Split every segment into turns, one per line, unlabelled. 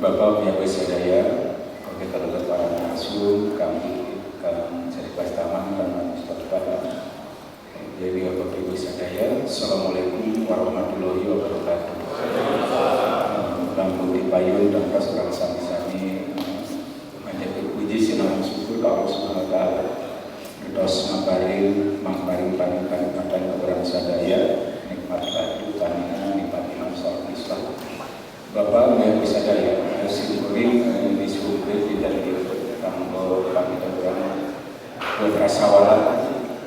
Bapak Miyawi Sadaya, Oke terhadap para pengasuh, kami Cari Pastaman dan Ustaz Dewi Bapak Ibu Sadaya. Assalamualaikum warahmatullahi wabarakatuh. Rambut payun dan pasurang sami-sami menjadi puji sinau syukur Allah Subhanahu wa taala. Dos mangparing paring padan keberang sadaya nikmat ladu tanina nikmat imam salat Islam. Bapak Miyawi Sadaya syukuri disukuri tidak ditambah kami keberang putra sawala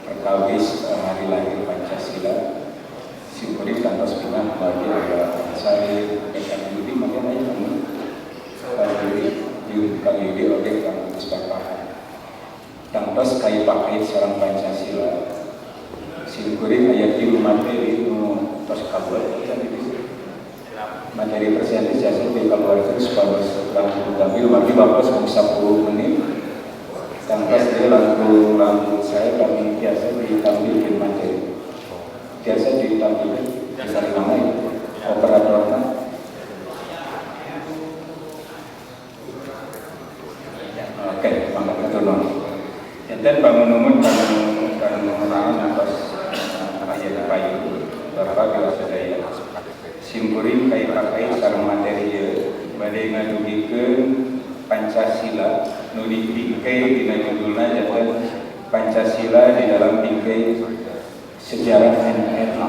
perkawis hari lahir Pancasila. Syukuri kantos pindah bagi ada sari dekat Yudi makin aja Kang Yudi oke Kang Puspapahan kantos kai pakai seorang Pancasila. Syukuri ayat di materi tos kabur materi presentasi di keluarga supaya setelah mengambil bagi Bapak 10 menit kantos dia lagu saya kami biasa ditampilkan materi biasa ditampilkan bisa namanya operatornya. Oke, mangga keturunan. Enten bangun pengenalan atas ayat payu berapa bila sadaya. Simpuri kai pakai sareng materi badai ngadugikeun Pancasila nu dipingkai dina judulna jalan Pancasila di dalam bingkai sejarah NKRI.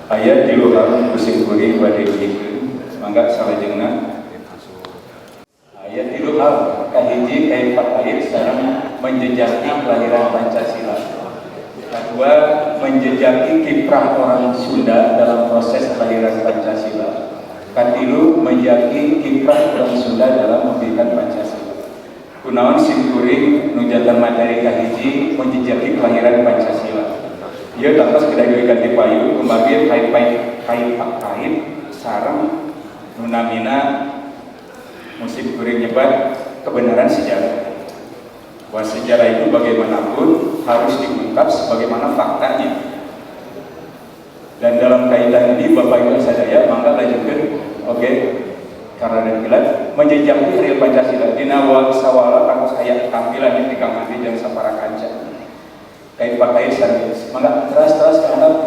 Ayat di luar pusing kuring badai dikeun mangga salajengna. Ayat di luar kahiji kai pakai sareng menjejaki kelahiran Pancasila. Kedua, menjejaki kiprah orang Sunda dalam proses kelahiran Pancasila. Katilu, menjejaki kiprah orang Sunda dalam memberikan Pancasila. Kunaon simkuring nujatan materi kahiji menjejaki kelahiran Pancasila. Ia tanpa sekedar ganti payu, kembali kait sarang nunamina musim kuring nyebat kebenaran sejarah. Bahwa sejarah itu bagaimanapun harus diungkap sebagaimana faktanya. Dan dalam kaitan ini Bapak Ibu Sadaya mangga lanjutkan. Oke. Karena demikian menjejaki real Pancasila dina sawala kanggo aya tampilan di kamari jeung sapara kanca. Kait pakai sareng. Mangga terus kanan.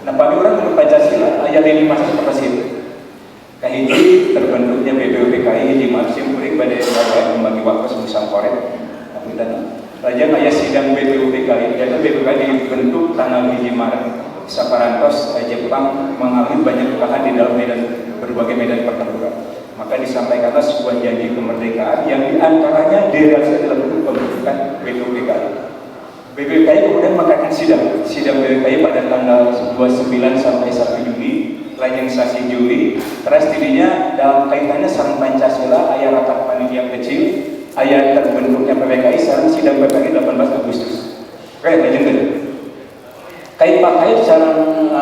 Nah, bagi orang menurut Pancasila ayat 5 seperti itu. Kahiji terbentuknya BPUPKI di Maksim Kuring badai membagi waktu semusang korek. Raja ayah sidang BPUPKI, yaitu BPUPKI dibentuk tanggal 1 Maret. Saparantos Jepang mengalami banyak kekalahan di dalam berbagai medan pertempuran. Maka disampaikanlah sebuah janji kemerdekaan yang diantaranya direalisasi dalam bentuk pembentukan BPUPKI. BPUPKI kemudian mengadakan sidang BPUPKI pada tanggal 29 sampai 1 Juli. Lajeng sasi Juli, terus dirinya dalam kaitannya sareng Pancasila, ayat rapat panitia kecil, ayat terbentuknya PPKI, sareng sidang PPKI 18 Agustus. Oke, lajeng kan? Kait pakai sareng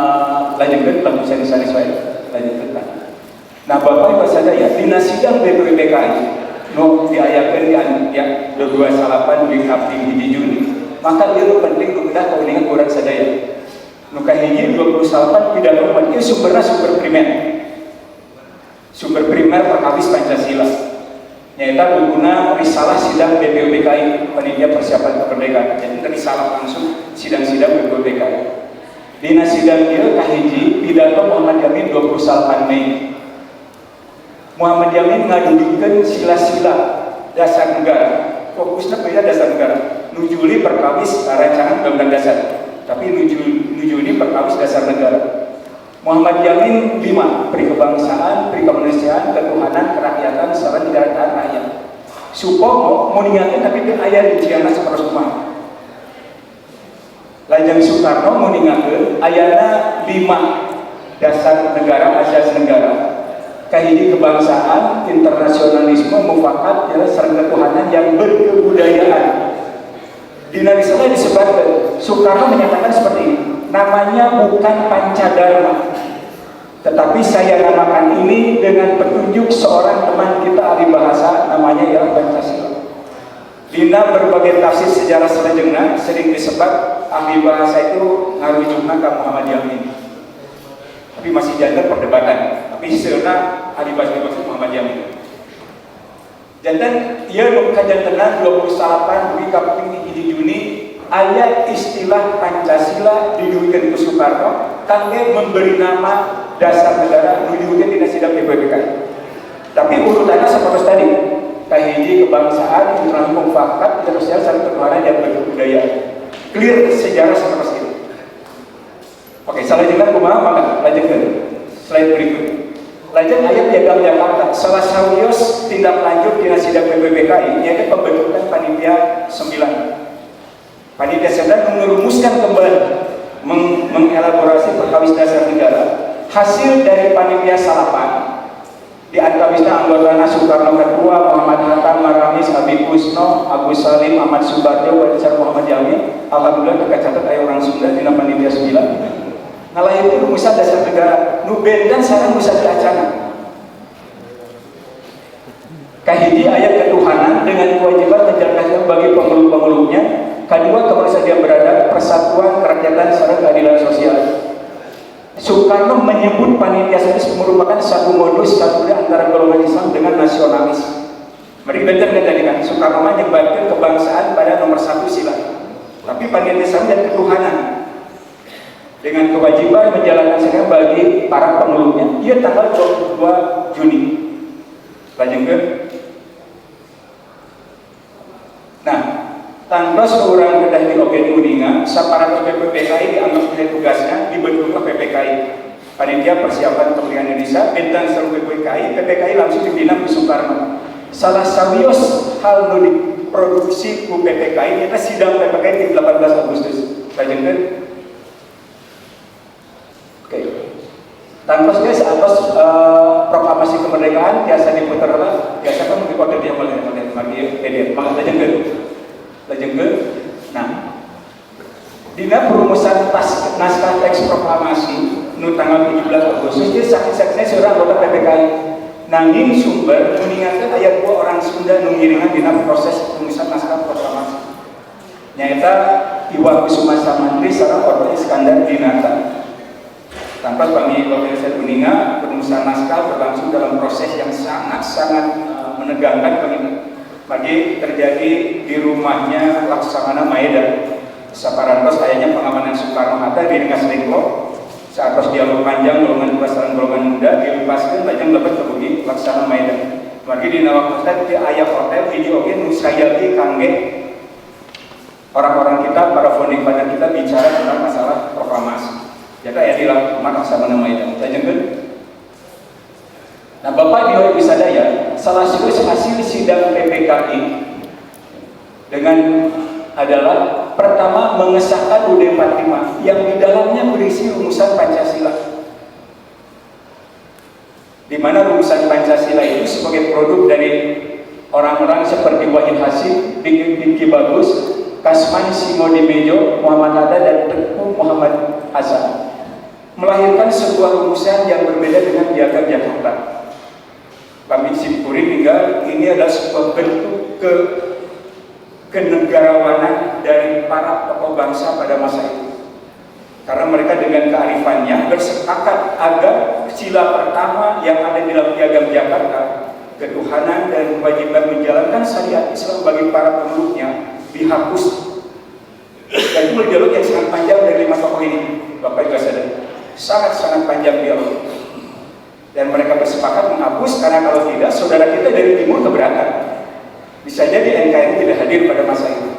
lajeng kan, lagu sani-sani saya, lajeng kan. Nah, Bapak Ibu Sadaya, dina sidang BPUPKI, diayakeun di 28 di April di Juni, maka itu penting untuk kita keunikan kurang sadaya. Nuka hiji 28 pidato umat itu sumber primer. Sumber primer perkawis Pancasila. Nyata bukuna risalah sidang BPUPKI panitia persiapan kemerdekaan. Jadi risalah langsung sidang-sidang BPUPKI. Dina sidang ieu kahiji pidato Muhammad Yamin 28 Mei. Muhammad Yamin ngadudikeun sila-sila dasar negara. Fokusnya pada dasar negara. Nujuli perkawis rancangan undang-undang dasar. Tapi nuju ini perkawis dasar negara. Muhammad Yamin 5, perikebangsaan, perikemanusiaan, ketuhanan, kerakyatan, serta kedaulatan rakyat. Supomo mau ningatin tapi dia ayat di Ciana seperti rumah. Lajeng Soekarno mau ningatin ayatnya 5 dasar negara, asas negara. Kahiji kebangsaan, internasionalisme, mufakat, serta ketuhanan yang berkebudayaan. Di risalah disebutkan Soekarno menyatakan seperti ini, namanya bukan Pancadharma, tetapi saya namakan ini dengan petunjuk seorang teman kita ahli bahasa, namanya ialah Pancasila. Dina berbagai tafsir sejarah selajengna sering disebut ahli bahasa itu ngarujukna ka Muhammad Yamin. Tapi masih jantan perdebatan. Tapi sebenarnya ahli bahasa Indonesia Muhammad Yamin. Jantan ia kajantenan 28 Dwi Kaping Hiji Juni ayat istilah Pancasila didudukan ke Soekarno kangge memberi nama dasar negara didudukan di sidang PPKI. Tapi urutannya seperti tadi, kahiji kebangsaan, internasional mufakat, internasional saling pertukaran dan berbudaya. Clear sejarah seperti itu. Oke, salah jangan kumaha maka lanjutkan. Slide berikut. Lanjut ayat piagam Jakarta. Salah sawios tindak lanjut di sidang PPKI yaitu pembentukan panitia 9. Panitia 9 merumuskan kembali mengelaborasi perkawis dasar negara hasil dari panitia salapan di antawisna anggota Soekarno Kedua, Muhammad Hatta, Maramis, Habib Kusno, Agus Salim, Ahmad Subarjo, Wadisar Muhammad Yamin. Alhamdulillah tercatat ada orang Sunda di panitia 9. Nah itu rumusan dasar negara nubendan sarang bisa diacana. Kahiji ayat ketuhanan dengan kewajiban menjalankan bagi pemeluk-pemeluknya. Kedua kemanusiaan dia berada, persatuan, kerakyatan, serta keadilan sosial. Soekarno menyebut panitia ini merupakan satu modus satu antara golongan Islam dengan nasionalis. Mari benar tadi kan Soekarno menyebutkan kebangsaan pada nomor 1 sila. Tapi panitia Islam dan ketuhanan dengan kewajiban menjalankan sekarang bagi para pemeluknya. Ia tanggal 22 Juni. Lanjutkan. Nah, tanpa seorang kedah di Ogen Kuningan, saparan PPKI dianggap sebagai tugasnya dibentuklah PPKI. Panitia Persiapan Kemerdekaan Indonesia, bintang seluruh PPKI langsung dibina di Soekarno. Salah sawios hal nu diproduksi ku PPKI kita sidang PPKI di 18 Agustus. Lanjutkan. Oke. Tanpa sekali atas proklamasi kemerdekaan biasa diputar lah, biasa kan dikode dia oleh PDF. Maka lanjutkan. Nah, dina perumusan naskah teks proklamasi nu tanggal 17 Agustus dia saksi-saksinya seorang anggota PPKI. Nanging sumber mengingatkan ayat 2 orang Sunda nu ngiringan dina proses perumusan naskah proklamasi. Nyata Iwan Kusuma Samantri sareng Orto Iskandar Dinata. Tanpa kami Komisi Kuningan, perumusan naskah berlangsung dalam proses yang sangat-sangat menegangkan bagi terjadi di rumahnya Laksamana Maeda. Saparantos ayahnya pengamanan Soekarno Hatta di Rengas Dengklok. Saat dialog panjang golongan perasaan golongan muda dilepaskan lajeng dapat kebuki Laksana Maeda. Bagi di nawak hotel di ayah hotel di oke nusayati kangge orang-orang kita para founding father kita bicara tentang masalah proklamasi. Jadi ayah dilakukan Laksana Maeda. Lanjutkan. Nah, Bapak Dewa Ibu Sadaya, salah satu hasil sidang PPKI dengan adalah pertama mengesahkan UUD 45 yang di dalamnya berisi rumusan Pancasila. Di mana rumusan Pancasila itu sebagai produk dari orang-orang seperti Wahid Hasyim, Diki Bagus, Kasman Simodimejo, Muhammad Hatta dan Teguh Muhammad Hasan, melahirkan sebuah rumusan yang berbeda dengan Piagam Jakarta. Kami simpulkan hingga ini adalah sebuah bentuk kenegarawanan dari para tokoh bangsa pada masa itu. Karena mereka dengan kearifannya bersepakat agar sila pertama yang ada di dalam Piagam Jakarta, ketuhanan dan kewajiban menjalankan syariat Islam bagi para pemeluknya dihapus. Dan itu dialog yang sangat panjang dari 5 tokoh ini, Bapak Ibu sadar, sangat-sangat panjang dialog. Dan mereka bersepakat menghapus karena kalau tidak saudara kita dari timur keberatan. Bisa jadi NKRI tidak hadir pada masa itu.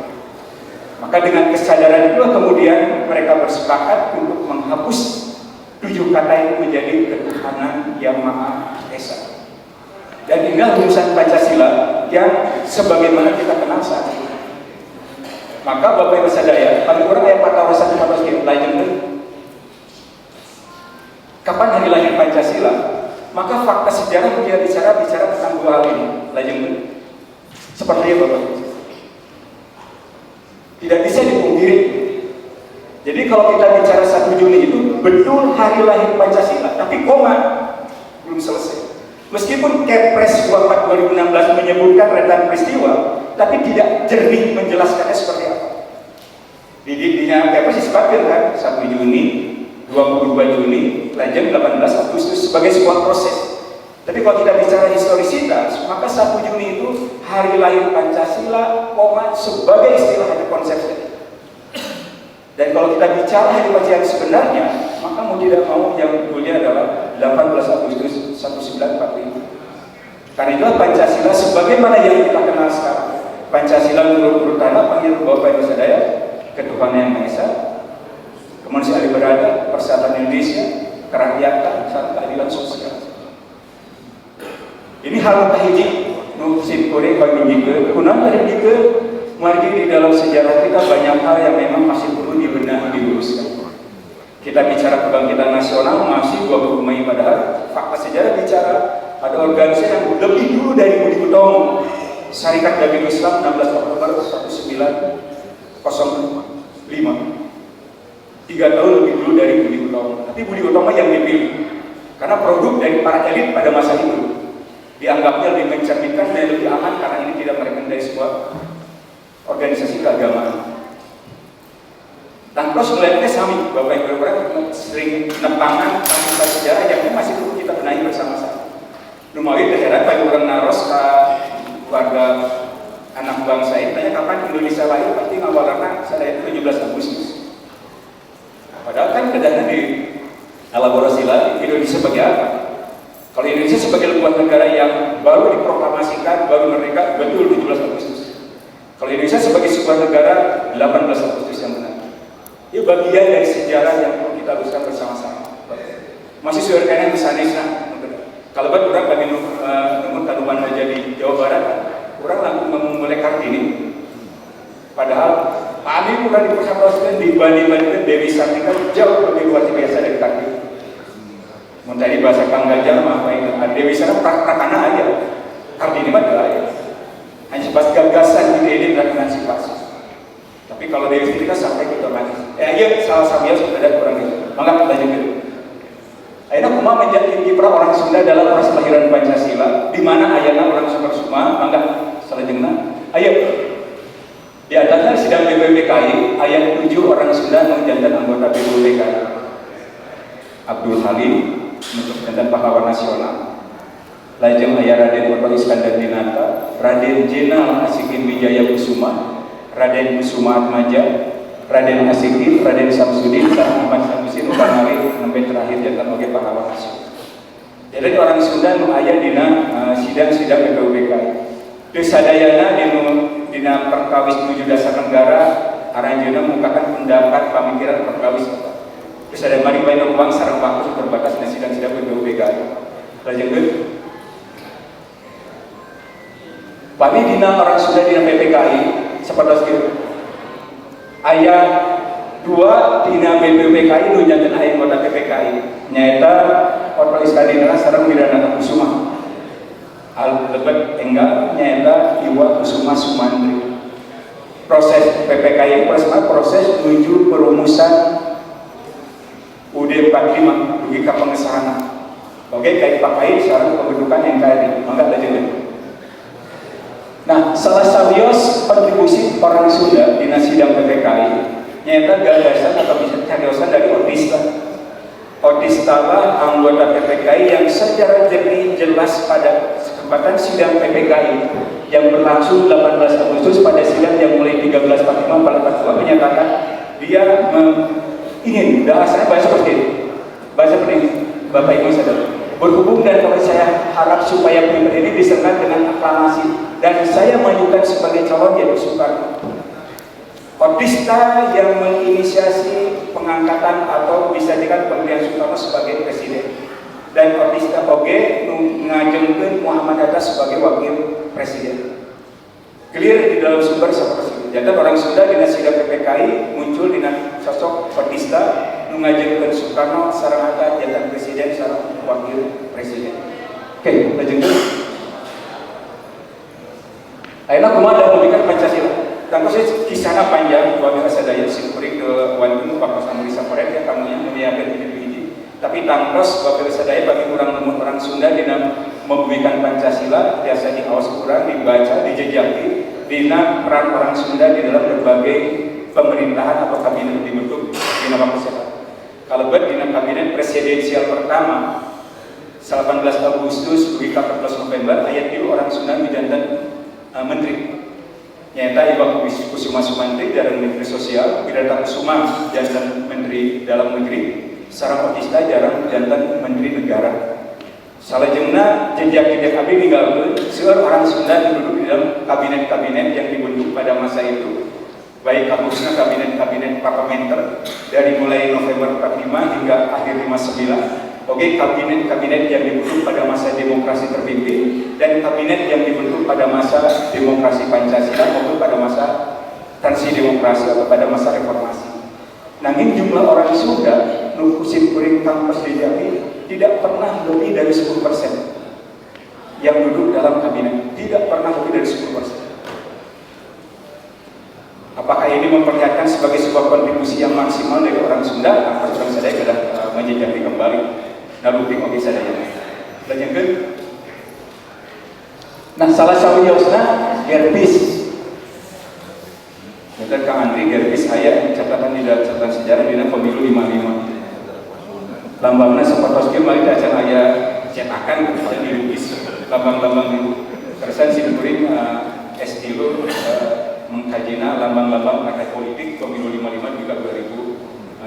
Maka dengan kesadaran itulah kemudian mereka bersepakat untuk menghapus 7 kata itu menjadi ketuhanan yang Maha Esa. Dan inilah rumusan Pancasila yang sebagaimana kita kenal saat ini. Maka Bapak Ibu sadaya, paling kurang ayat 41-42 lanjutkan. Kapan hari lahir Pancasila? Maka fakta sejarah dia bicara tentang 2 hal ini. Lanjutkan. Seperti itu, Bapak. Tidak bisa dipungkiri. Jadi kalau kita bicara 1 Juni itu betul hari lahir Pancasila, tapi koma belum selesai. Meskipun Kepres 24 2016 menyebutkan rentetan peristiwa, tapi tidak jernih menjelaskannya seperti apa. Di Kepres disebutkan kan 1 Juni 22 Juni, lajeng 18 Agustus sebagai sebuah proses. Tapi kalau kita bicara historisitas, maka 1 Juni itu hari lahir Pancasila, sebagai istilah atau konsepnya. Dan kalau kita bicara hari yang sebenarnya, maka mau tidak mau yang betulnya adalah 18 Agustus 1945. Karena itulah Pancasila sebagaimana yang kita kenal sekarang. Pancasila menurut tanah panggil Bapak Ibu Sadaya, ketuhanan yang Maha Esa, kemanusiaan liberal, persatuan Indonesia, kerakyatan, dan keadilan sosial. Ini hal tahiji nu simpure bagi juga, kunang dari juga margi di dalam sejarah kita banyak hal yang memang masih perlu dibenahi, diluruskan. Kita bicara kebangkitan nasional masih 20 Mei, padahal fakta sejarah bicara ada organisasi yang lebih dulu dari Budi Utomo, Syarikat Dagang Islam 16 Oktober 1905. 3 tahun lebih dulu dari Budi Utomo. Tapi Budi Utomo yang dipilih karena produk dari para elit pada masa itu dianggapnya lebih mencerminkan dan lebih aman karena ini tidak merekomendasi sebuah organisasi keagamaan. Dan terus melihatnya sami, Bapak Ibu sering nepangan fakta sejarah yang masih perlu kita benahi bersama-sama. Lumayan daerah bagi orang naros ke warga anak bangsa ini tanya kapan Indonesia lahir, pasti ngawalana saya 17 Agustus. Padahal kan kedahnya di elaborasi lagi Indonesia sebagai apa? Kalau Indonesia sebagai sebuah negara yang baru diproklamasikan, baru merdeka, betul 17 Agustus. Kalau Indonesia sebagai sebuah negara, 18 Agustus yang benar. Ini bagian dari sejarah yang perlu kita luruskan bersama-sama. Masih sesuai misalnya, kalau buat orang bagi nomor Kaduman aja di Jawa Barat, orang langsung memulai Kartini. Padahal Pak bukan dipersatukan dibanding-bandingkan Dewi Sartika jauh lebih luar biasa dari Kartini. Tadi bahasa Kang Gajah mah Dewi Sartika praktakana aja. Kartini mah ya. Hanya sebatas gagasan ide-ide dan sifat. Tapi kalau Dewi Sartika sampai ke lagi. Iya salah satunya sudah ada kurang itu. Maka kita lanjut dulu. Akhirnya kuma menjadi kiprah orang Sunda dalam proses kelahiran Pancasila, di mana ayana orang Sunda Suma, maka selanjutnya. Ayo. Di atasnya sidang BPUPKI, ayat 7 orang Sunda menjadi anggota BPUPKI. Abdul Halim untuk jantan pahlawan nasional. Lajeng ayah Raden Oto Iskandar Dinata, Raden Jenal Asikin Wijaya Kusuma, Raden Kusuma Atmaja, Raden Asikin, Raden Samsudin, dan Ahmad Sanusi Nukanali sampai terakhir jantan sebagai pahlawan nasional. Jadi orang Sunda nu ayah dina sidang-sidang BPUPKI. Kesadayana dina perkawis menuju dasar negara, aranjeuna mengungkapkan pendapat pemikiran perkawis. Kesadayana mari bae ruang sareng waktu terbatas di sidang-sidang BPUPKI. Lajeng Pami dina orang Sunda dina PPKI seperti itu. Ayat 2 dina BPUPKI nu janten aya anggota PPKI nyaeta Oto Iskandar sareng Wiranata Kusuma. Lebet enggak nyaeta Iwa Kusuma Sumantri. Proses PPKI proses menuju perumusan UD 45 dugi ka pengesahan. Oke, kait pakai sareng pembentukan NKRI. Mangga lanjut. Nah, salah sawios kontribusi orang Sunda di sidang PPKI nyata gagasan atau bisa cariosan dari Odista. Odista lah anggota PPKI yang secara jernih jelas pada kesempatan sidang PPKI yang berlangsung 18 Agustus pada sidang yang mulai 1345 pada ketua menyatakan dia ingin bahasanya bahasa seperti ini. Bahasa seperti ini, Bapak Ibu Saudara. Berhubung dan kalau saya harap supaya pemimpin ini disertai dengan aklamasi dan saya majukan sebagai calon yaitu Soekarno. Odista yang menginisiasi pengangkatan atau bisa dikatakan pemilihan Soekarno sebagai presiden dan Odista oge ngajengkeun Muhammad Hatta sebagai wakil presiden. Clear di dalam sumber seperti itu. Jadi orang Sunda di sidang PPKI muncul di sosok Odista ngajengkeun Soekarno sareng Hatta jadi presiden sareng wakil presiden. Oke, lanjut. Ayeuna kumaha da memberikan Pancasila. Dan proses kisahnya panjang, luar biasa daya simpuri ke Wanten Pak Samuri Saporet yang kamu yang menyiapkan ini. Tapi tangkos luar biasa daya bagi orang Sunda dina memberikan Pancasila biasa diawas kurang dibaca dijejaki dina peran orang Sunda di dalam berbagai pemerintahan atau kabinet dibentuk di nama masyarakat. kalebet dina kabinet presidensial pertama 18 Agustus dugi 14 November ayat 3 orang Sunda mijanten menteri nyata Ibu Kusuma Sumantri jaran Menteri Sosial, Wirata Kusuma jantan Menteri Dalam Negeri, Sarah Otista jaran jantan Menteri Negara. Salajengna jejak-jejak abdi ninggalkeun seueur orang Sunda duduk di dalam kabinet-kabinet yang dibentuk pada masa itu, baik khususnya kabinet-kabinet parlementer dari mulai November 45 hingga akhir 59. Oke, kabinet-kabinet yang dibentuk pada masa demokrasi terpimpin dan kabinet yang dibentuk pada masa demokrasi Pancasila maupun pada masa transisi demokrasi atau pada masa reformasi. Namun jumlah orang Sunda nukusin kuring kampus di Jambi tidak pernah lebih dari 10% yang duduk dalam kabinet, tidak pernah lebih dari 10%. Apakah ini memperlihatkan sebagai sebuah kontribusi yang maksimal dari orang Sunda? Nah, orang saya sudah menjejaki kembali. Nah, bukti oke sadaya. Lanjutkan. Nah, salah sawiosna Gerbis. Betul Kang Andri, Gerbis aya catatan di dalam catatan sejarah dina pemilu 55. Lambangna sapertos kieu mari acan aya cetakan kemudian dilukis lambang-lambang itu. Terusan simkuring S3 mengkajina lambang-lambang partai politik pemilu 55 juga 2018.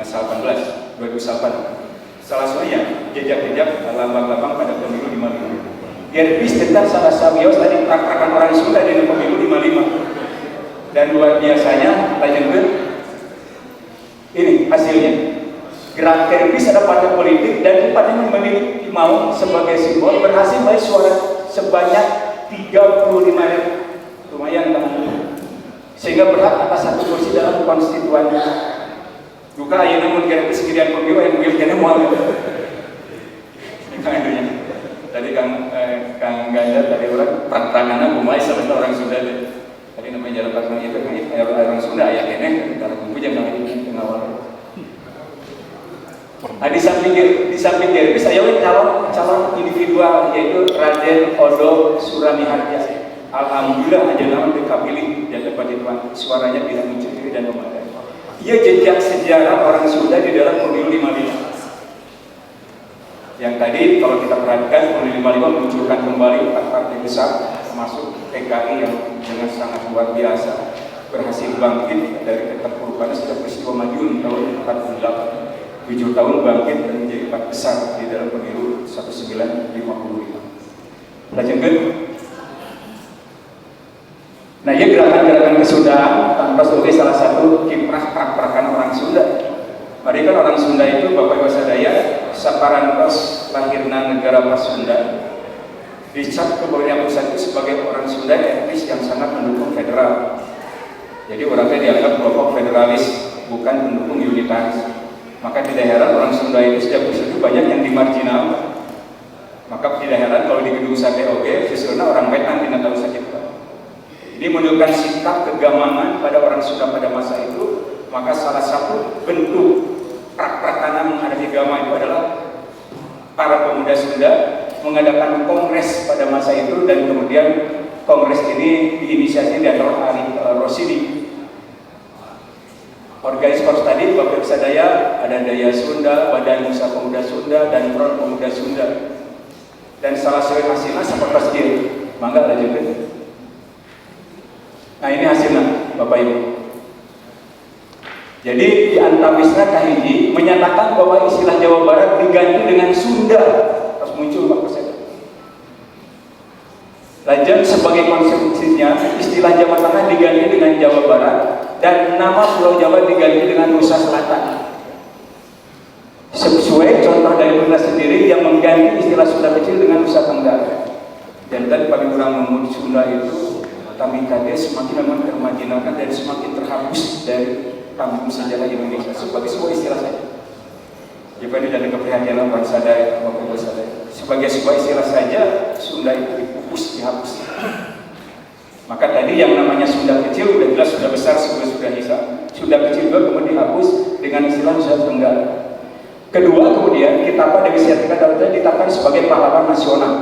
Salah satunya jejak-jejak lambang-lambang pada pemilu 55. Gerbis tentang salah sawios tadi praktekan orang Sunda di pemilu 55. Dan luar biasanya lanjutkan ini hasilnya. Gerak Gerbis ada partai politik dan partai memilih mau sebagai simbol berhasil meraih suara sebanyak 35.000, lumayan teman-teman, sehingga berhak atas satu kursi dalam konstituan. Juga ayeuna mun Gerbis sekirian pemilu yang mungkin kena moal. Tadi Kang Ganjar tadi orang praktekanana mulai sebentar orang Sunda deh. Tadi namanya jalan pasang itu orang Sunda ya kene kalau kumpul jangan ngawal. Di samping Gerbis saya calon individual yaitu Raden Odo Suramiharja. Alhamdulillah aja nama dikapilih dan dapat dituan suaranya tidak mencuri dan memadai. Ia jejak sejarah orang Sunda di dalam pemilu 55. Yang tadi kalau kita perhatikan pemilu 55 munculkan kembali 4 partai besar termasuk PKI yang dengan sangat luar biasa berhasil bangkit dari keterpurukan setelah peristiwa Madiun tahun 48. 7 tahun bangkit dan menjadi 4 besar di dalam pemilu 1955. Lanjutkan. Nah, ia gerakan-gerakan kesundaan tanpa sebagai salah satu kiprah praktekan orang Sunda. Mereka kan orang Sunda itu Bapak Ibu sadaya saparantos lahirna negara Sunda. Dicap kemudian pusat itu sebagai orang Sunda etnis yang sangat mendukung federal. Jadi orangnya dianggap kelompok federalis, bukan pendukung unitaris. Maka tidak heran orang Sunda itu sejak itu banyak yang dimarginal. Maka tidak heran kalau di gedung sate oke, sebenarnya orang Wetan tidak tahu sakit. Ini menunjukkan sikap kegamangan pada orang Sunda pada masa itu. Maka salah satu bentuk praktekana menghadapi agama itu adalah para pemuda Sunda mengadakan kongres pada masa itu, dan kemudian kongres ini diinisiasi oleh Ari Rosidi. Organisator tadi Bapak Sadaya ada Daya Sunda, Badan Usaha Pemuda Sunda, dan Front Pemuda Sunda. Dan salah satu hasilnya seperti ini. Mangga lanjutkan. Nah ini hasilnya Bapak Ibu. Jadi di antawisna kahiji menyatakan bahwa istilah Jawa Barat diganti dengan Sunda. Terus muncul Pak Presiden. Lanjut sebagai konsekuensinya istilah Jawa Tengah diganti dengan Jawa Barat dan nama Pulau Jawa diganti dengan Nusa Selatan. Sesuai contoh dari Bunda sendiri yang mengganti istilah Sunda kecil dengan Nusa Tenggara. Dan tadi paling kurang memuji Sunda itu kami kades semakin memang termarginalkan dan semakin terhapus dari panggung sejarah Indonesia sebagai sebuah istilah saja. Jika tidak ada keprihatinan bangsa dari Bapak Sadaya, sebagai sebuah istilah saja Sunda itu dipupus, dihapus. Maka tadi yang namanya Sunda kecil sudah jelas sudah besar sudah bisa. Sunda kecil juga kemudian dihapus dengan istilah Nusa Tenggara. Kedua kemudian Kitapa Dewi Sartika ditetapkan sebagai pahlawan nasional.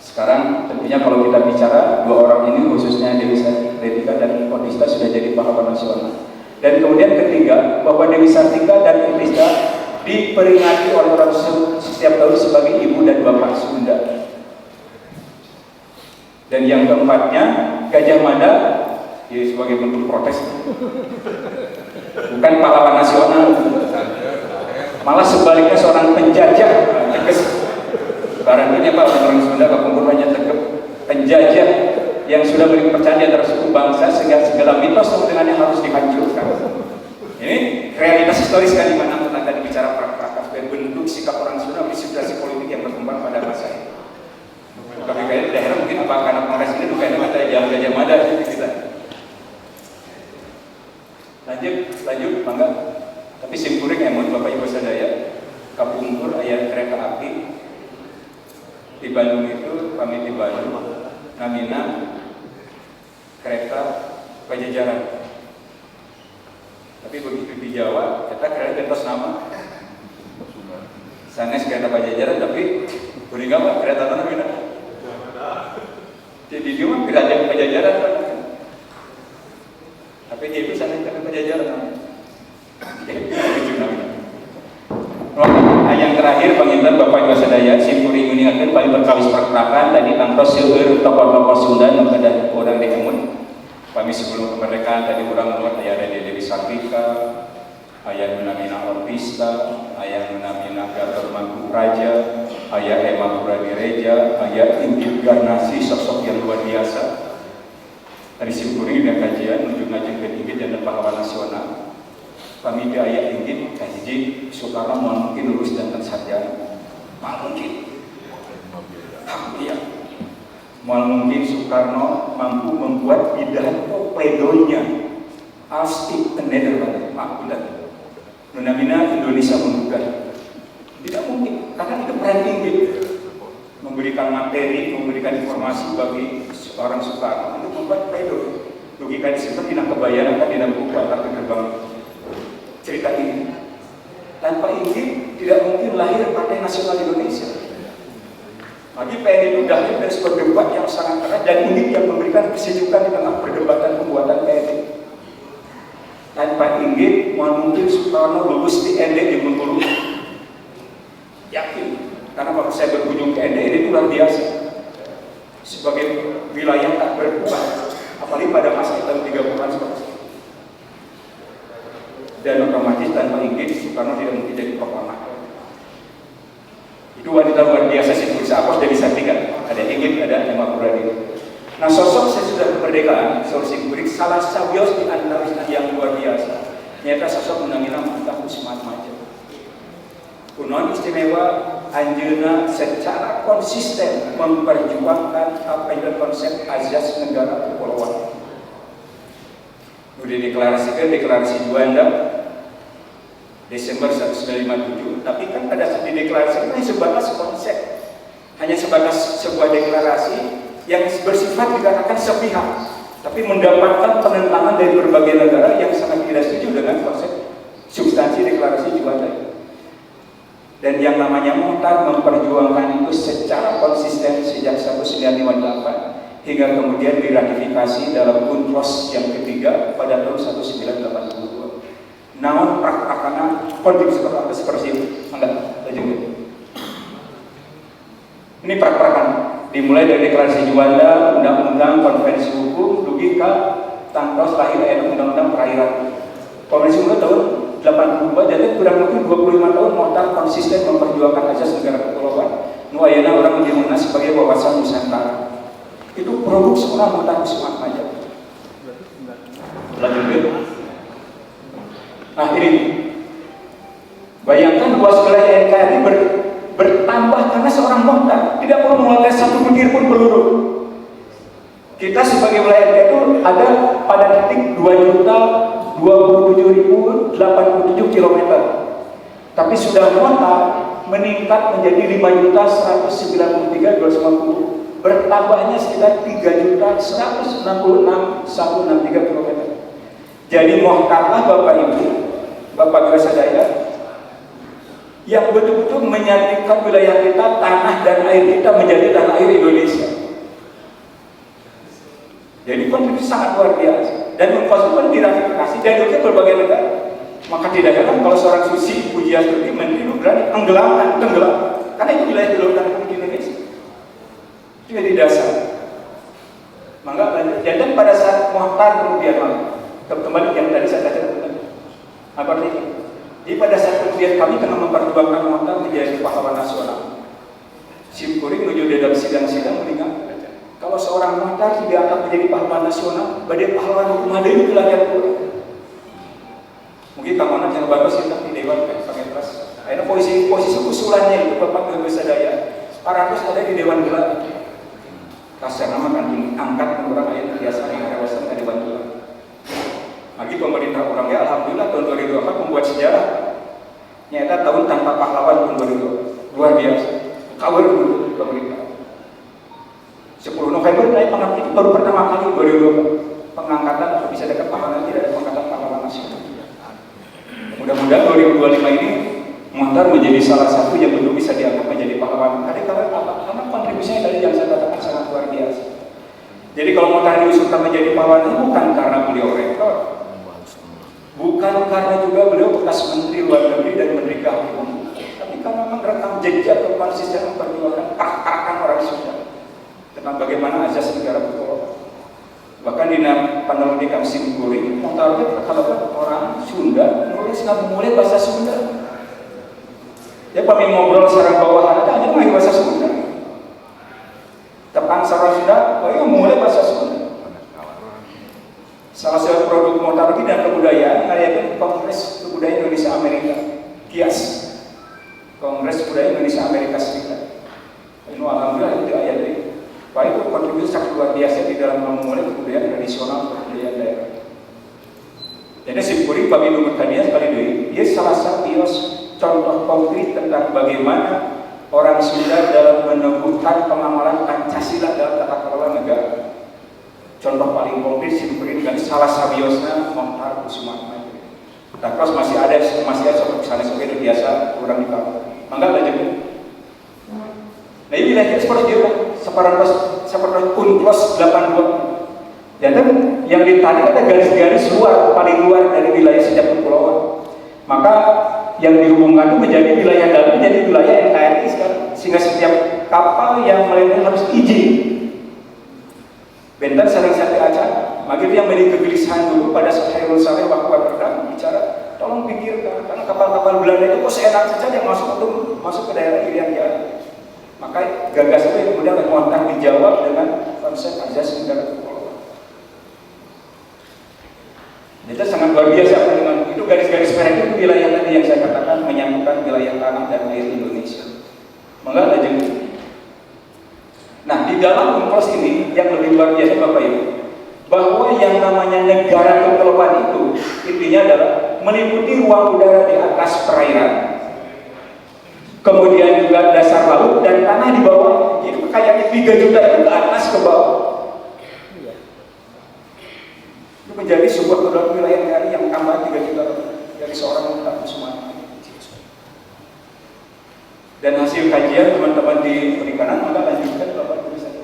Sekarang tentunya kalau kita bicara dua orang ini khususnya Dewi Sartika dan Otista sudah jadi pahlawan nasional. Dan kemudian ketiga, bahwa Dewi Sartika dan Elisa diperingati oleh orang setiap tahun sebagai ibu dan bapak Sunda. Dan yang keempatnya, Gajah Mada ya, sebagai bentuk protes, bukan pahlawan nasional, malah sebaliknya seorang penjajah, tegas. Barangkali Pak orang Sunda kepungkurannya tegap, penjajah yang sudah beri percaya terhadap suku bangsa sehingga segala mitos dengannya harus dihancurkan. Ini realitas historis kan, di mana kita tadi bicara praktek dan bentuk sikap orang Sunda di situasi politik yang berkembang pada masa itu. Tapi kayak daerah mungkin apa karena Kongres ini bukan kata yang Gajah Mada kita. Lanjut, mangga. Tapi simpuring emon Bapak Ibu sadaya, kapungkur aya kereta api di Bandung itu, kami di Bandung, namina kereta Pajajaran. Tapi begitu di Jawa, kita kereta atas nama sanes kereta Pajajaran, tapi beri gambar kereta tanah bina. Jadi dia mah kerajaan Pajajaran kan. Tapi dia itu sanes kereta Pajajaran. Yang terakhir pengintan Bapak Ibu sadaya, simpuring meningatkan paling berkawis perkerakan tadi tangtos seueur tokoh-tokoh Sunda yang ada orang di Emun. Kami sebelum kemerdekaan tadi orang buat ayah ada Dewi Sartika, ayah Menamina Orpista, ayah Menamina Gatot Mangku Raja, ayah Emma Puradireja, ayah Inggit Garnasi, sosok yang luar biasa. Dari simpuring dan kajian menuju ngajeng ke Inggit dan pahlawan nasional. Kami di ayah Inggit, kaji Soekarno mungkin lulus dan sarjana, mungkin. Iya. Mungkin Soekarno mampu membuat pidato pledoinya Austin Netherlands, makulah. Menamina Indonesia membuka. Tidak mungkin, karena itu peran Inggit memberikan materi, memberikan informasi bagi seorang Soekarno untuk membuat pledoi. Logika di situ tidak kebayang kan tidak buku atau gerbang cerita ini. Tanpa Inggit tidak mungkin lahir Partai Nasional Indonesia. Bagi PNI itu lahir dari sebuah debat yang sangat keras dan Inggit yang memberikan kesejukan di tengah perdebatan pembuatan PNI. Tanpa Inggit, mungkin Soekarno lulus di ND di Bengkulu. Yakin, karena waktu saya berkunjung ke ND itu luar biasa. Sebagai wilayah tak berubah, apalagi pada masa tahun 30-an seperti itu. Dan otomatis tanpa Inggit, Soekarno tidak mungkin jadi proklamator. Itu wanita luar biasa sih, bisa apa dari sampingan. Ada Inggit, ada Emma Puradireja. Nah, sosok sesudah kemerdekaan, solusi kurik salah sawios di antara yang luar biasa. Nyata sosok Menamina Mantah Usman Maja. Kunon istimewa anjeuna secara konsisten memperjuangkan apa yang konsep azas negara kepulauan. Udah deklarasikan deklarasi Juanda Desember 1957, tapi kan pada saat dideklarasikan hanya sebatas konsep, hanya sebatas sebuah deklarasi yang bersifat dikatakan sepihak, tapi mendapatkan penentangan dari berbagai negara yang sangat tidak setuju dengan konsep substansi deklarasi Juanda. Dan yang namanya Muhtar memperjuangkan itu secara konsisten sejak 1958 hingga kemudian diratifikasi dalam UNCLOS yang ketiga pada tahun 1982. Namun prakteknya politik seperti itu enggak lanjut. Ini praktekan dimulai dari deklarasi Juanda, undang-undang, konvensi hukum, logika, tanggal lahir undang-undang perairan. Konvensi hukum tahun 82, jadi kurang lebih 25 tahun Muhtar konsisten memperjuangkan asas negara kepulauan. Nu ayeuna orang menjadikan sebagai wawasan Nusantara. Itu produk seorang Muhtar Usman Maja. Lanjut. Nah ini, bayangkan luas wilayah NKRI bertambah karena seorang Muhtar tidak perlu mengeluarkan satu butir pun peluru. Kita sebagai wilayah NKRI itu ada pada titik 2.027.087 km, tapi sudah Muhtar meningkat menjadi 5.193.250, bertambahnya sekitar 3.166.163 km. Jadi Muhtarlah Bapak Ibu, Bapak Ibu sadaya, yang betul-betul menyatukan wilayah kita, tanah dan air kita menjadi tanah air Indonesia. Jadi kontribusi sangat luar biasa. Dan UNCLOS pun diratifikasi dan diikuti berbagai negara. Maka tidak heran kalau seorang Susi Pujiastuti Menteri itu berani tenggelam, karena itu wilayah kelautan Republik Indonesia. Itu jadi dasar. Maka dan pada saat Muhtar kemudian kembali yang tadi saya katakan apa ini? Jadi pada saat kemudian kami tengah memperjuangkan Muhtar menjadi pahlawan nasional. Simkuring menuju dalam sidang-sidang meninggal. Kalau seorang Muhtar dianggap menjadi pahlawan nasional, badai pahlawan hukum ada itu belajar pula. Mungkin keamanan yang bagus kita di Dewan pakai kelas. Akhirnya posisi usulannya itu Bapak Gagasa Daya. Paragraf ada di Dewan Gelar. Kasar nama kan angkat orang ayat biasa yang kawasan ada Dewan Gelar. Lagi pemerintah orangnya alhamdulillah tahun 2004 membuat sejarah. Nyata tahun tanpa pahlawan tahun 2002. Luar biasa. Kawal dulu pemerintah. 10 November naik pangkat itu baru pertama kali 2002 pengangkatan bisa dekat pahlawan tidak ada pengangkatan pahlawan nasional. Mudah-mudahan 2025 ini Muhtar menjadi salah satu yang belum bisa dianggap menjadi pahlawan. Karena kontribusinya tadi yang saya katakan sangat luar biasa. Jadi kalau Muhtar diusulkan menjadi pahlawan itu bukan karena beliau rektor, bukan karena juga beliau bekas menteri luar negeri dan menteri kehakiman, tapi karena merekam jejak konsisten memperjuangkan hak-hak orang Sunda tentang bagaimana azas negara berkepulauan. Bahkan di panel di kami Simkuring, Muhtar kalau orang Sunda nulis nggak mulai bahasa Sunda. Ya kami ngobrol secara bawahan aja mulai bahasa Sunda. Tepang secara Sunda, mulai bahasa Sunda. Salah satu produk Muhtar dan kebudayaan ngadain Kongres Kebudayaan Indonesia Amerika, KIAS, Kongres Kebudayaan Indonesia Amerika Serikat. Ini alhamdulillah itu ayat ini. Pak itu kontribusi sangat luar biasa di dalam memulai kebudayaan tradisional kebudayaan daerah. Jadi Simkuring Pak Binu Murkadias sekali dulu, dia salah satu contoh konkret tentang bagaimana orang Sunda dalam meneguhkan pengamalan Pancasila dalam tata kelola negara. Contoh paling konkret Simkuring dan salah sabiosna Muhtar Kusuma. Terus masih ada seperti sana seperti biasa kurang dikawal. Mangga lanjut. Nah ini wilayah seperti dia seperti UNCLOS 82. Jadi yang ditanya ada garis-garis luar, paling luar dari wilayah setiap kepulauan. Maka yang dihubungkan itu menjadi wilayah dalam, menjadi wilayah NKRI sekarang. Sehingga setiap kapal yang melayan harus izin. Bentar sering saya acara, maka itu yang menjadi kegelisahan dulu pada Hairul Saleh waktu pertama bicara, tolong pikirkan, karena kapal-kapal Belanda itu kok seenak saja yang masuk ke daerah Irian Jaya. Maka gagasan itu kemudian Muhtar dijawab dengan konsep azas negara kepulauan. Itu sangat luar biasa dengan itu garis-garis merah itu wilayah tadi yang saya katakan menyambungkan wilayah tanah dan air Indonesia. Maka ada nah di dalam UNCLOS ini yang lebih luar biasa Bapak Ibu, bahwa yang namanya negara kepulauan itu intinya adalah meliputi ruang udara di atas perairan, kemudian juga dasar laut dan tanah di bawah. Jadi kayaknya 3 juta itu ke atas ke bawah. Itu menjadi sebuah kedaulatan wilayah negara yang tambah 3 juta dari seorang Muhtar Kusuma. Dan hasil kajian teman-teman di perikanan maka lanjutkan Bapak tulisan.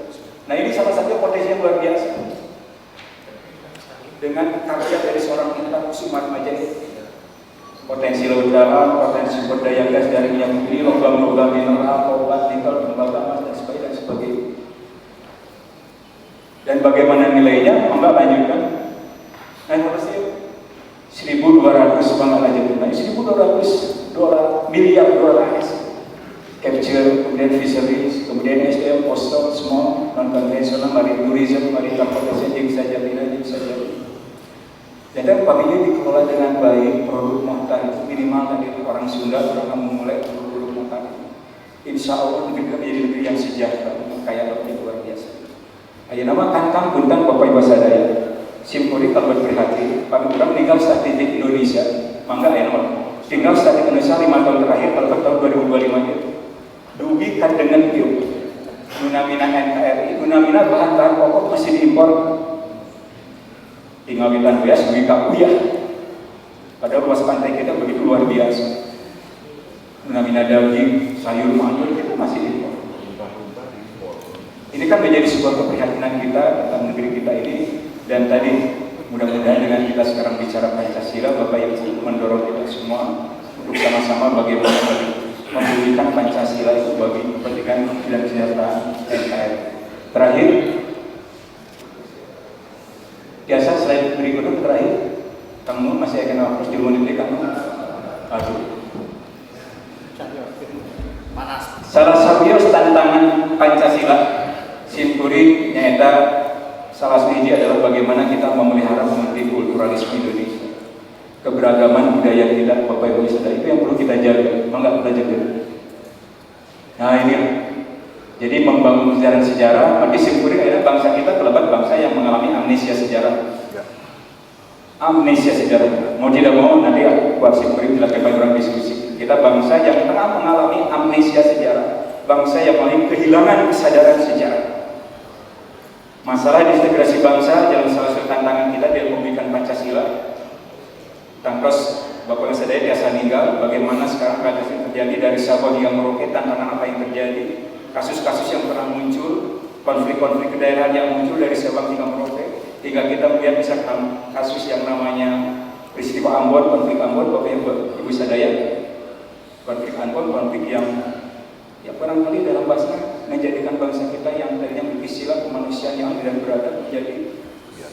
Nah ini salah satu potensi yang luar biasa. Dengan karya dari seorang Muhtar Kusuma Majene. Potensi laut dalam, potensi sumber daya gas dari minyak bumi, logam-logam mineral, obat, nikel, tembaga emas dan sebagainya. Dan bagaimana nilainya? Maka lanjutkan. Nah, pasti 1.200 bangga lanjutkan. Nah, 1.200 miliar dolar capture, kemudian fisheries, kemudian SDM, postal, small, non-konvensional, marine tourism, marine transportation, jeng saja. Dan apabila dikelola dengan baik, produk Muhtar itu minimal dari orang Sunda sudah memulai produk Muhtar. Insya Allah negeri menjadi negeri yang sejahtera, kaya lebih luar biasa. Ayo nama kantang buntang Bapak Ibu Sadaya, Simkuring kalau berhati, kami kurang meninggal statistik Indonesia, mangga ayo nama tinggal statistik Indonesia 5 tahun terakhir kalau tahun 2025 itu. Dugikan dengan bio, Nunamina NKRI, Nunamina bahan bahan pokok masih diimpor. Tinggal kita bias dugi kakuyah. Padahal luas pantai kita begitu luar biasa. Nunamina daging, sayur mayur itu masih diimpor. Ini kan menjadi sebuah keprihatinan kita tentang negeri kita ini. Dan tadi Mudah-mudahan dengan kita sekarang bicara Pancasila, Bapak Ibu mendorong kita semua untuk sama-sama bagaimana membumikan Pancasila itu bagi kepentingan dan kesejahteraan NKRI. Terakhir, biasa slide berikutnya terakhir, kamu masih akan hapus di menit kamu. Aduh. Salah satu tantangan Pancasila simpuri nyata salah satu adalah bagaimana kita memelihara multikulturalisme Indonesia. Keberagaman budaya kita, Bapak Ibu Saudara, itu yang perlu kita jaga, mengapa kita jaga. Nah ini, jadi membangun sejarah, maka simpuri adalah bangsa kita kelebat bangsa yang mengalami amnesia sejarah. Amnesia sejarah, mau tidak mau nanti aku buat simpuri dilakukan orang diskusi. Kita bangsa yang tengah mengalami amnesia sejarah, bangsa yang paling kehilangan kesadaran sejarah. Masalah disintegrasi bangsa dalam salah satu tantangan kita dalam memberikan Pancasila. Tangkos Bapak Sadaya biasa meninggal, bagaimana sekarang kasus terjadi dari Sabah hingga Merauke, tantangan apa yang terjadi, kasus-kasus yang pernah muncul, konflik-konflik kedaerahan yang muncul dari Sabah hingga Merauke, hingga kita melihat misalkan kasus yang namanya peristiwa Ambon, konflik Ambon, Bapak Ibu Sadaya, konflik Ambon, konflik yang ya barangkali dalam bahasa menjadikan bangsa kita yang tadinya memiliki sila kemanusiaan yang adil dan beradab menjadi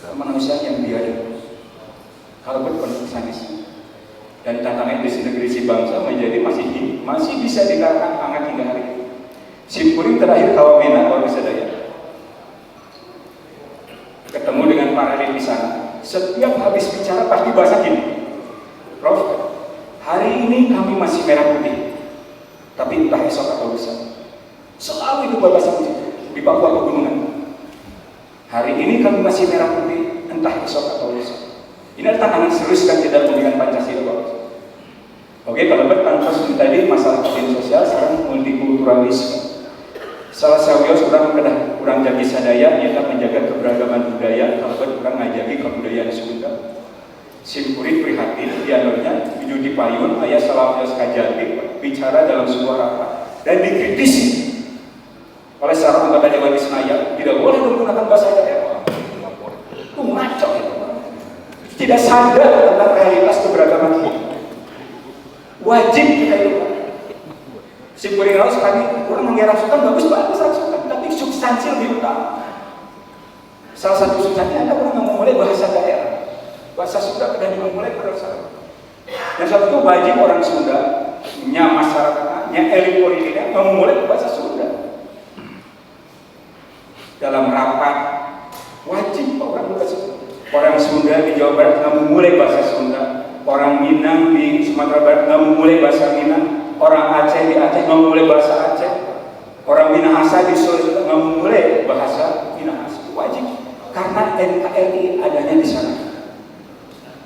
kemanusiaan yang biadab. Kalau berkonflik sadis dan tantangan disintegrasi bangsa menjadi masih bisa dikatakan hangat hingga hari ini. Simpuri terakhir Kawamena, Bapak Sadaya, ketemu dengan para elit di sana. Setiap habis bicara pasti bahasa gini, Prof, hari ini kami masih merah putih, tapi entah esok atau lusa. Selalu itu bahasa di Papua pegunungan. Hari ini kami masih merah putih, entah esok atau lusa. Ini adalah tantangan serius kan kita memberikan Pancasila, Bapak. Oke, kalau bertantos tadi masalah keadilan sosial, sekarang multikulturalisme. Salah satu kurang jadi sadaya, kita menjaga keberagaman budaya, kalau kurang ngajaki kebudayaan Sunda. Simpuri prihatin, dianornya video di payun, ayah salah kajati, bicara dalam sebuah rapat dan dikritisi oleh seorang anggota Dewan di Senayan, tidak boleh menggunakan bahasa daerah. Itu ngaco itu. Tidak sadar tentang realitas keberagaman kita. Wajib kita itu. Simpuri harus kami kurang mengerasukan bagus rasukan, tapi substansi lebih utama. Salah satu substansi Anda kurang memulai bahasa daerah, bahasa Sunda dan memulai berdasar. Yang satu itu wajib orang Sunda, masyarakatnya, elit politiknya memulai bahasa Sunda. Dalam rapat wajib orang bahasa Sunda. Orang Sunda di Jawa Barat nggak memulai bahasa Sunda, orang Minang di Sumatera Barat nggak memulai bahasa Minang, orang Aceh di Aceh nggak memulai bahasa Aceh, orang Minahasa di Sulawesi nggak memulai bahasa Minahasa. Wajib, karena NKRI adanya di sana.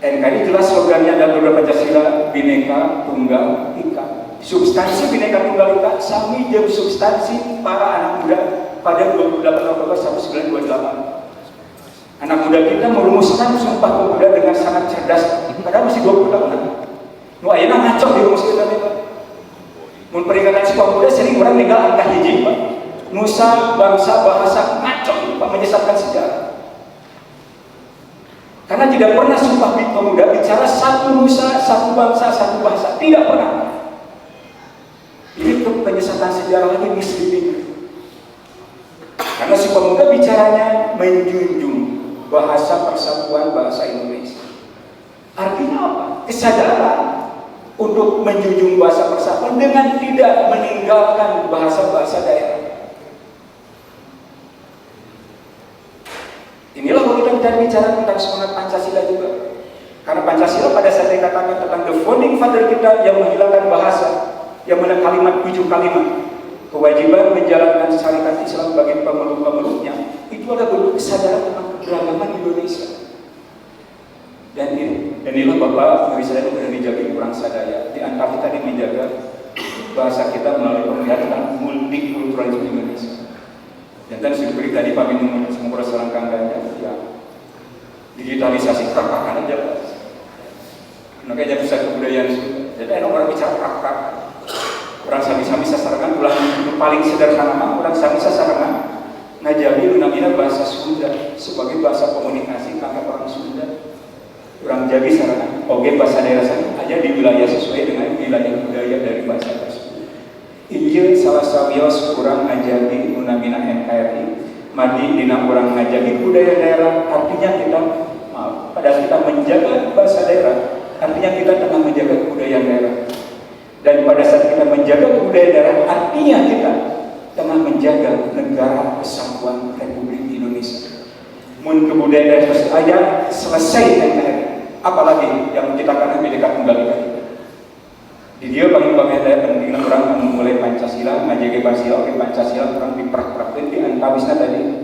NKRI jelas slogannya ada beberapa Pancasila, Bhinneka Tunggal Ika. Substansi Bhinneka Tunggal Ika sami jauh substansi para anak muda pada 28 Oktober 1928. Anak muda kita merumuskan Sumpah Pemuda dengan sangat cerdas, padahal masih 20 tahunan. Nu ayeuna ngaco dirumuskeun tadi, Pak. Mun peringatan Sumpah Pemuda sering orang tinggal angka hiji, Pak. Nusa, bangsa, bahasa, ngaco itu, Pak, menyesatkan sejarah. Karena tidak pernah Sumpah Pemuda bicara satu nusa, satu bangsa, satu bahasa, tidak pernah. Ini penyesatan sejarah lagi misleading. Karena Sumpah Pemuda bicaranya menjunjung bahasa persatuan bahasa Indonesia. Artinya apa? Kesadaran untuk menjunjung bahasa persatuan dengan tidak meninggalkan bahasa-bahasa daerah. Inilah kalau kita bicara tentang semangat Pancasila juga. Karena Pancasila pada saat dikatakan tentang the founding father kita yang menghilangkan bahasa, yang mana kalimat 7 kalimat, kewajiban menjalankan syariat Islam bagi pemeluk-pemeluknya, itu ada bentuk kesadaran tentang keberagaman Indonesia. Dan inilah Bapak misalnya sudah dijaga kurang sadaya. Di antara kita menjaga bahasa kita melalui pemeliharaan multikulturalisme Indonesia. Dan seperti tadi Pak Minum Sempurna Selangkang Ganja, ya digitalisasi praktek aja. Makanya bisa kebudayaan Sunda. Jadi orang bicara praktek. Orang sami-sami sasarangan, orang paling sederhana, orang sami sasarangan ngajabi namina bahasa Sunda sebagai bahasa komunikasi kangge orang Sunda. Orang Jabi sarana oge bahasa daerah sana aja di wilayah sesuai dengan wilayah budaya dari bahasa tersebut. Ieu salah sawios urang ngajabi namina NKRI madi dina urang ngajabi budaya daerah, artinya kita pada kita menjaga bahasa daerah, artinya kita tengah menjaga kebudayaan daerah. Dan pada saat kita menjaga kebudayaan daerah, artinya kita tengah menjaga negara kesatuan Republik Indonesia. Mun kebudayaan daerah aja selesai NKRI, apalagi yang kita akan mendekat kembali. Di dia paling-paling daya penting orang memulai Pancasila, ngajaga Pancasila orang diperkerakan di antawisna tadi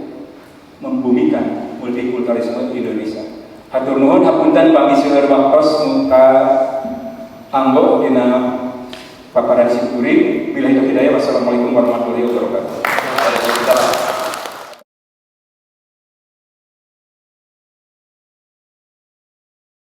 membumikan multikulturalisme di Indonesia. Hatur nuhun hapunten pamisioner waktos muka anggo dina paparan simkuring. Billahi taufiq hidayah. Wassalamualaikum warahmatullahi wabarakatuh.